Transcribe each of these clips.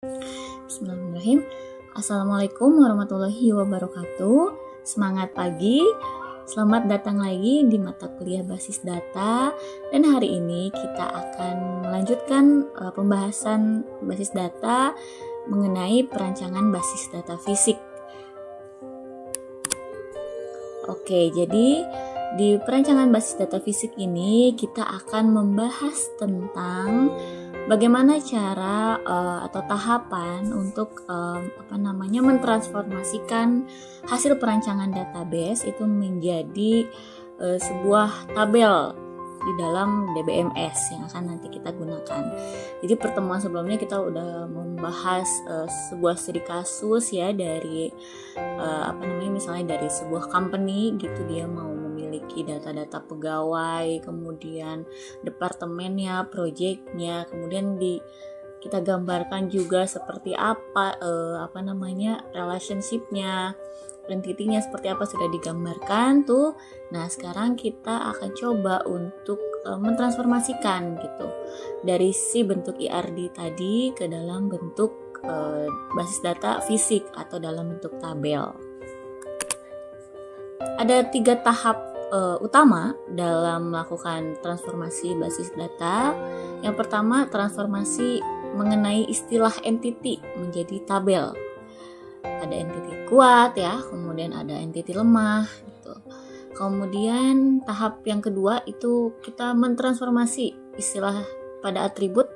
Bismillahirrahmanirrahim. Assalamualaikum warahmatullahi wabarakatuh. Semangat pagi. Selamat datang lagi di mata kuliah basis data. Dan hari ini kita akan melanjutkan pembahasan basis data mengenai perancangan basis data fisik. Oke, jadi di perancangan basis data fisik ini kita akan membahas tentang bagaimana cara atau tahapan untuk mentransformasikan hasil perancangan database itu menjadi sebuah tabel di dalam DBMS yang akan nanti kita gunakan. Jadi pertemuan sebelumnya kita udah membahas sebuah studi kasus ya dari misalnya dari sebuah company gitu, dia mau memiliki data-data pegawai, kemudian departemennya, proyeknya, kemudian kita gambarkan juga seperti apa relationship-nya, entity-nya seperti apa sudah digambarkan tuh. Nah, sekarang kita akan coba untuk mentransformasikan gitu dari si bentuk IRD tadi ke dalam bentuk basis data fisik atau dalam bentuk tabel. Ada 3 tahap utama dalam melakukan transformasi basis data. Yang pertama, transformasi mengenai istilah entity menjadi tabel. Ada entity kuat ya, kemudian ada entity lemah gitu. Kemudian tahap yang kedua itu kita mentransformasi istilah pada atribut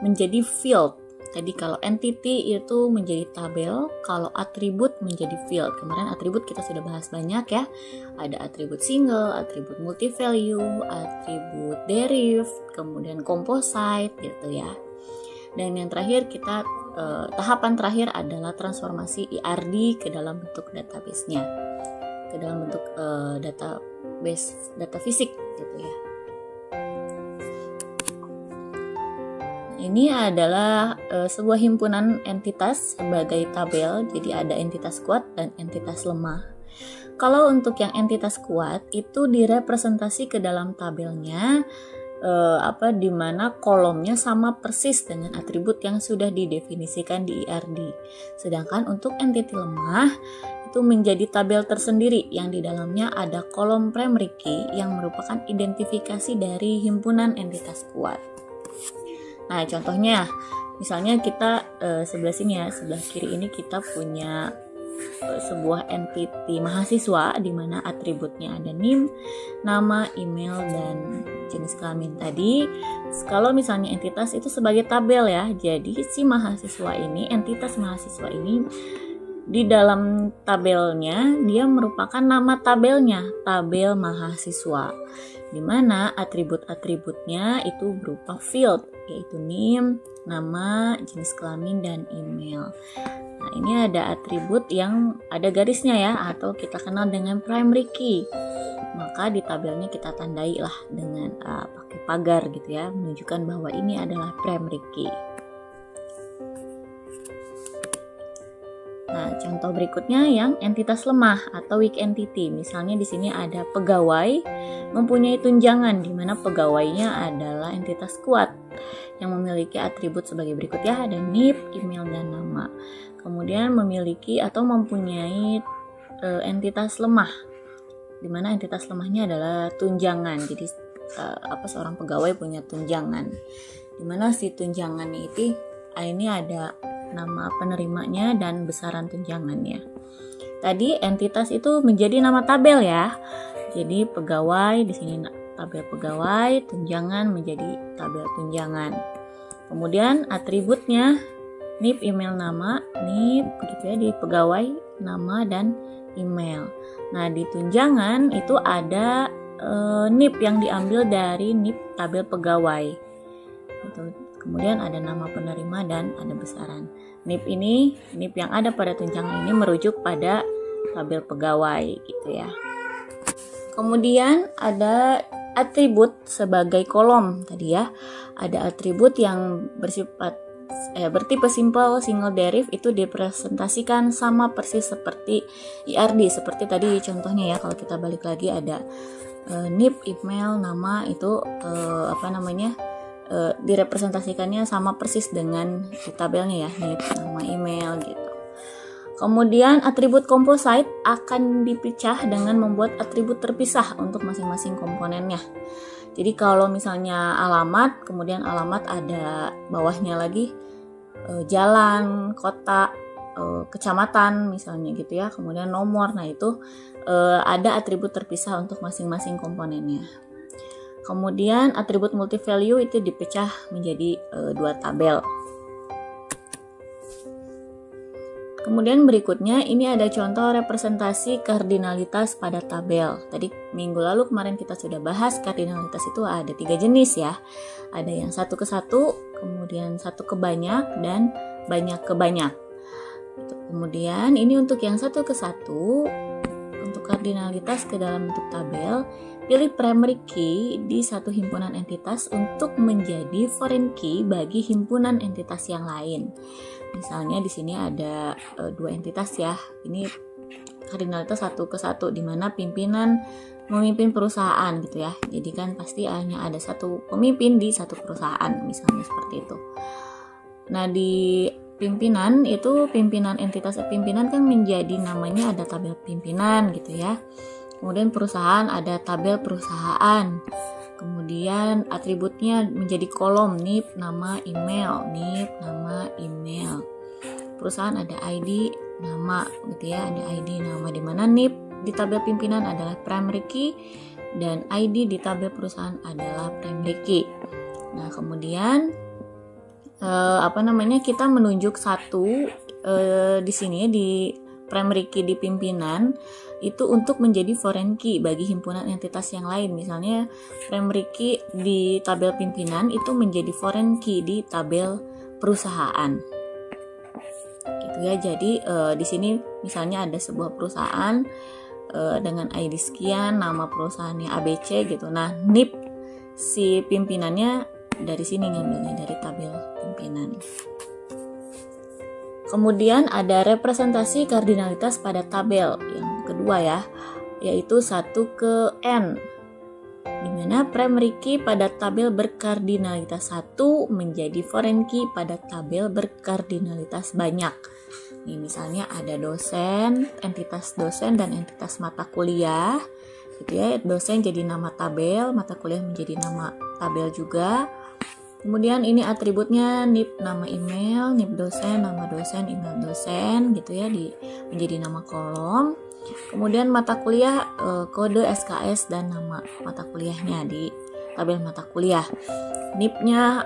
menjadi field. Jadi kalau entity itu menjadi tabel, kalau atribut menjadi field. Kemarin atribut kita sudah bahas banyak ya. Ada atribut single, atribut multi value, atribut derive, kemudian composite gitu ya. Dan yang terakhir kita tahapan terakhir adalah transformasi IRD ke dalam bentuk database-nya, ke dalam bentuk data fisik gitu ya. Ini adalah sebuah himpunan entitas sebagai tabel, jadi ada entitas kuat dan entitas lemah. Kalau untuk yang entitas kuat itu direpresentasi ke dalam tabelnya di mana kolomnya sama persis dengan atribut yang sudah didefinisikan di IRD. Sedangkan untuk entity lemah itu menjadi tabel tersendiri yang di dalamnya ada kolom primary key yang merupakan identifikasi dari himpunan entitas kuat. Nah, contohnya misalnya kita sebelah sini ya, sebelah kiri ini kita punya sebuah entity mahasiswa di mana atributnya ada NIM, nama, email, dan jenis kelamin tadi. Kalau misalnya entitas itu sebagai tabel ya, jadi si mahasiswa ini, entitas mahasiswa ini di dalam tabelnya dia merupakan nama tabelnya, tabel mahasiswa, di mana atribut-atributnya itu berupa field, yaitu NIM, nama, jenis kelamin, dan email. Nah, ini ada atribut yang ada garisnya ya, atau kita kenal dengan primary key. Maka di tabelnya kita tandai lah dengan pakai pagar gitu ya, menunjukkan bahwa ini adalah primary key. Nah, contoh berikutnya yang entitas lemah atau weak entity. Misalnya di sini ada pegawai mempunyai tunjangan di mana pegawainya adalah entitas kuat yang memiliki atribut sebagai berikut ya, ada NIP, email, dan nama. Kemudian memiliki atau mempunyai entitas lemah di mana entitas lemahnya adalah tunjangan. Jadi seorang pegawai punya tunjangan di mana si tunjangannya itu ini ada nama penerimanya dan besaran tunjangannya. Tadi entitas itu menjadi nama tabel ya. Jadi pegawai di sini tabel pegawai, tunjangan menjadi tabel tunjangan. Kemudian atributnya NIP, email, nama, NIP gitu ya, di pegawai nama dan email. Nah, di tunjangan itu ada NIP yang diambil dari NIP tabel pegawai. Gitu. Kemudian ada nama penerima dan ada besaran. NIP yang ada pada tunjangan ini merujuk pada tabel pegawai gitu ya. Kemudian ada atribut sebagai kolom tadi ya. Ada atribut yang bertipe simple single derive itu dipresentasikan sama persis seperti IRD, seperti tadi contohnya ya. Kalau kita balik lagi ada NIP, email, nama itu direpresentasikannya sama persis dengan di tabelnya ya, NIP, nama email gitu. Kemudian atribut composite akan dipecah dengan membuat atribut terpisah untuk masing-masing komponennya. Jadi kalau misalnya alamat, kemudian alamat ada bawahnya lagi jalan, kota, kecamatan misalnya gitu ya, kemudian nomor. Nah itu ada atribut terpisah untuk masing-masing komponennya. Kemudian atribut multi-value itu dipecah menjadi 2 tabel. Kemudian berikutnya ini ada contoh representasi kardinalitas pada tabel. Tadi minggu lalu kemarin kita sudah bahas kardinalitas itu ada 3 jenis ya. Ada yang 1 ke 1, kemudian 1 ke banyak, dan banyak ke banyak. Kemudian ini untuk yang 1 ke 1, untuk kardinalitas ke dalam bentuk tabel, pilih primary key di satu himpunan entitas untuk menjadi foreign key bagi himpunan entitas yang lain. Misalnya di sini ada 2 entitas ya. Ini kardinalitas 1 ke 1 di mana pimpinan memimpin perusahaan gitu ya. Jadi kan pasti hanya ada satu pemimpin di satu perusahaan, misalnya seperti itu. Nah, di pimpinan itu pimpinan entitas pimpinan kan menjadi namanya ada tabel pimpinan gitu ya. Kemudian perusahaan ada tabel perusahaan. Kemudian atributnya menjadi kolom NIP, nama, email, NIP, nama, email. Perusahaan ada ID, nama gitu ya, ada ID, nama, di mana NIP di tabel pimpinan adalah primary key dan ID di tabel perusahaan adalah primary key. Nah, kemudian kita menunjuk satu di sini di primary key di pimpinan itu untuk menjadi foreign key bagi himpunan entitas yang lain. Misalnya primary key di tabel pimpinan itu menjadi foreign key di tabel perusahaan. Gitu ya. Jadi di sini misalnya ada sebuah perusahaan dengan ID sekian, nama perusahaannya ABC gitu. Nah, NIP si pimpinannya dari sini ngambilnya dari tabel pimpinan. Kemudian ada representasi kardinalitas pada tabel yang kedua ya, yaitu 1 ke n, di mana primary key pada tabel berkardinalitas 1 menjadi foreign key pada tabel berkardinalitas banyak. Nih misalnya ada dosen, entitas dosen dan entitas mata kuliah gitu ya. Dosen jadi nama tabel, mata kuliah menjadi nama tabel juga. Kemudian ini atributnya NIP, nama email, NIP dosen, nama dosen, email dosen gitu ya, menjadi nama kolom. Kemudian mata kuliah kode SKS dan nama mata kuliahnya di tabel mata kuliah. NIP-nya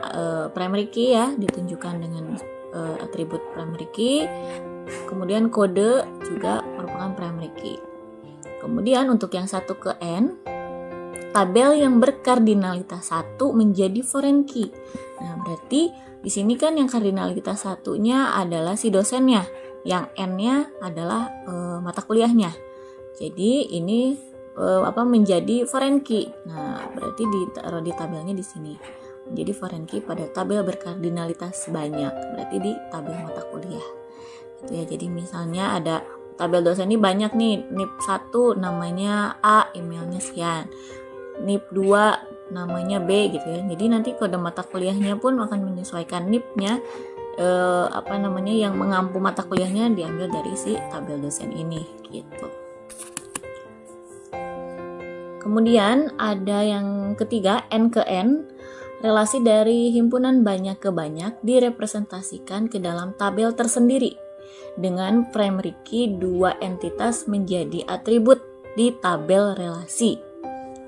primary key ya, ditunjukkan dengan atribut primary key. Kemudian kode juga merupakan primary key. Kemudian untuk yang 1 ke n, tabel yang berkardinalitas 1 menjadi foreign key. Nah, berarti di sini kan yang kardinalitas 1-nya adalah si dosennya, yang n-nya adalah mata kuliahnya. Jadi ini menjadi foreign key. Nah, berarti ditaruh di tabelnya di sini. Menjadi foreign key pada tabel berkardinalitas banyak. Berarti di tabel mata kuliah. Gitu ya. Jadi misalnya ada tabel dosen ini banyak nih. NIP 1 namanya A, emailnya sekian. NIP 2 namanya B gitu ya. Jadi nanti kode mata kuliahnya pun akan menyesuaikan NIP-nya yang mengampu mata kuliahnya diambil dari si tabel dosen ini gitu. Kemudian ada yang ketiga, n ke n. Relasi dari himpunan banyak ke banyak direpresentasikan ke dalam tabel tersendiri dengan primary key 2 entitas menjadi atribut di tabel relasi.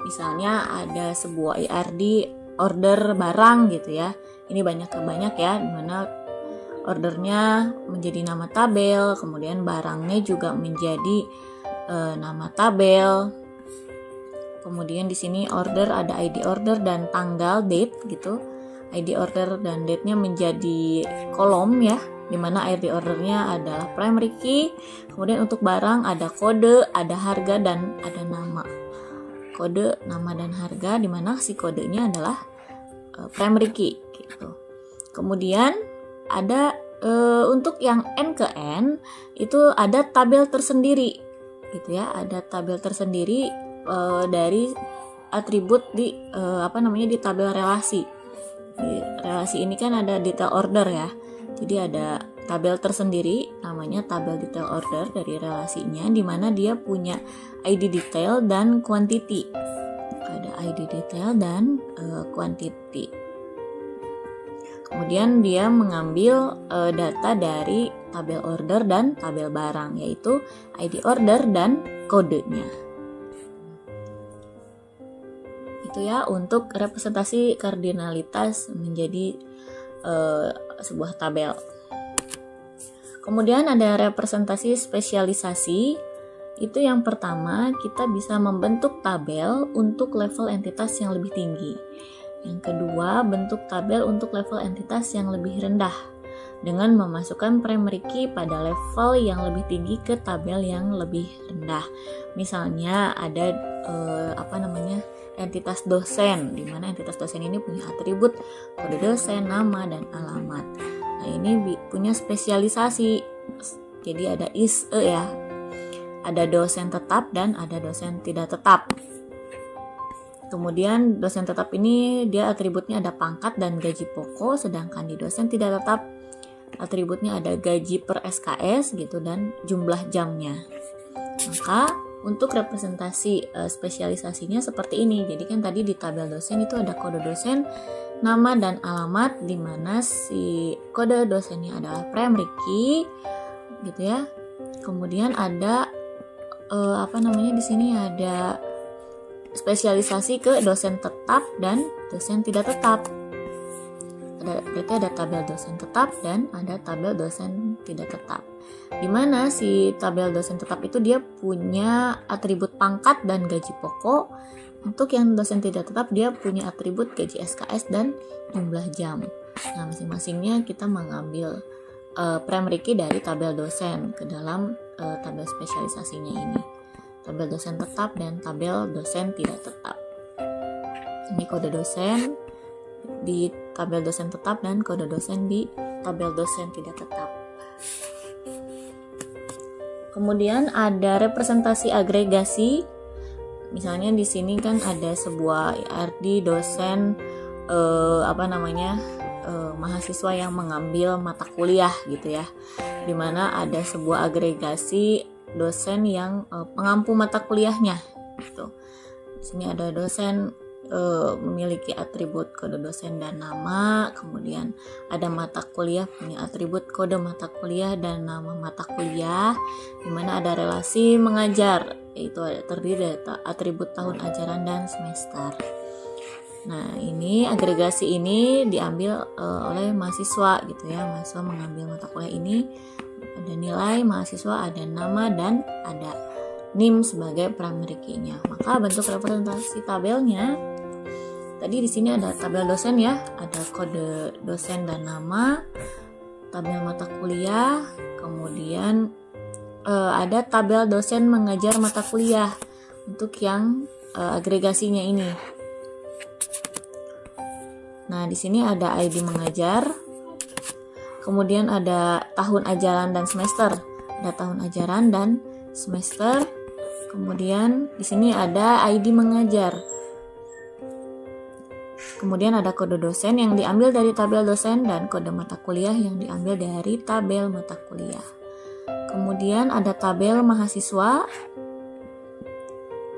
Misalnya ada sebuah IRD order barang gitu ya. Ini banyak ke banyak ya, dimana ordernya menjadi nama tabel, kemudian barangnya juga menjadi nama tabel. Kemudian di sini order ada ID order dan tanggal date gitu. ID order dan date-nya menjadi kolom ya, dimana ID ordernya adalah primary key. Kemudian untuk barang ada kode, ada harga dan ada nama. Kode, nama, dan harga, di mana si kodenya adalah primary key gitu. Kemudian ada untuk yang n ke n itu ada tabel tersendiri gitu ya, ada tabel tersendiri dari atribut di di tabel relasi Di relasi ini kan ada detail order ya. Jadi ada tabel tersendiri namanya tabel detail order dari relasinya, di mana dia punya ID detail dan quantity. Ada ID detail dan quantity. Kemudian dia mengambil data dari tabel order dan tabel barang, yaitu ID order dan kodenya. Itu ya untuk representasi kardinalitas menjadi sebuah tabel. Kemudian ada representasi spesialisasi. Itu yang pertama, kita bisa membentuk tabel untuk level entitas yang lebih tinggi. Yang kedua, bentuk tabel untuk level entitas yang lebih rendah dengan memasukkan primary key pada level yang lebih tinggi ke tabel yang lebih rendah. Misalnya ada entitas dosen, di mana entitas dosen ini punya atribut kode dosen, nama, dan alamat. Nah, ini punya spesialisasi. Jadi ada ISE ya. Ada dosen tetap dan ada dosen tidak tetap. Kemudian dosen tetap ini dia atributnya ada pangkat dan gaji pokok, sedangkan di dosen tidak tetap atributnya ada gaji per SKS gitu dan jumlah jamnya. Maka untuk representasi spesialisasinya seperti ini. Jadi kan tadi di tabel dosen itu ada kode dosen, nama dan alamat, di mana si kode dosennya adalah primary key gitu ya. Kemudian ada di sini ada spesialisasi ke dosen tetap dan dosen tidak tetap. Berarti ada tabel dosen tetap dan ada tabel dosen tidak tetap. Di mana si tabel dosen tetap itu dia punya atribut pangkat dan gaji pokok. Untuk yang dosen tidak tetap dia punya atribut gaji SKS dan jumlah jam. Nah, masing-masingnya kita mengambil primary key dari tabel dosen ke dalam tabel spesialisasinya ini. Tabel dosen tetap dan tabel dosen tidak tetap. Ini kode dosen di tabel dosen tetap dan kode dosen di tabel dosen tidak tetap. Kemudian ada representasi agregasi. Misalnya di sini kan ada sebuah ID dosen mahasiswa yang mengambil mata kuliah gitu ya. Dimana ada sebuah agregasi dosen yang pengampu mata kuliahnya gitu. Di sini ada dosen memiliki atribut kode dosen dan nama, kemudian ada mata kuliah punya atribut kode mata kuliah dan nama mata kuliah, di mana ada relasi mengajar, yaitu terdiri dari atribut tahun ajaran dan semester. Nah, ini agregasi ini diambil oleh mahasiswa gitu ya. Mahasiswa mengambil mata kuliah ini, ada nilai mahasiswa, ada nama, dan ada NIM sebagai primary key-nya. Maka bentuk representasi tabelnya tadi di sini ada tabel dosen ya, ada kode dosen dan nama, tabel mata kuliah, kemudian ada tabel dosen mengajar mata kuliah untuk yang agregasinya ini. Nah, di sini ada ID mengajar, kemudian ada tahun ajaran dan semester, ada tahun ajaran dan semester, kemudian di sini ada ID mengajar, kemudian ada kode dosen yang diambil dari tabel dosen dan kode mata kuliah yang diambil dari tabel mata kuliah. Kemudian ada tabel mahasiswa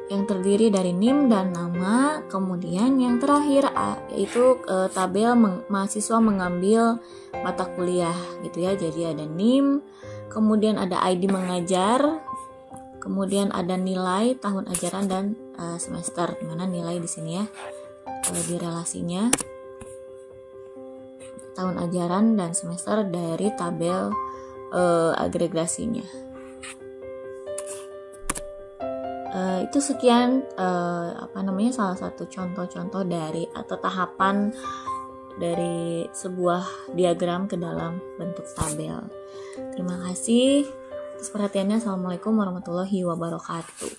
yang terdiri dari NIM dan nama. Kemudian yang terakhir yaitu tabel mahasiswa mengambil mata kuliah gitu ya. Jadi ada NIM, kemudian ada ID mengajar, kemudian ada nilai tahun ajaran dan semester, dimana nilai di sini ya di relasinya tahun ajaran dan semester dari tabel agregasinya. Itu sekian salah satu contoh-contoh dari atau tahapan dari sebuah diagram ke dalam bentuk tabel. Terima kasih atas perhatiannya. Assalamualaikum warahmatullahi wabarakatuh.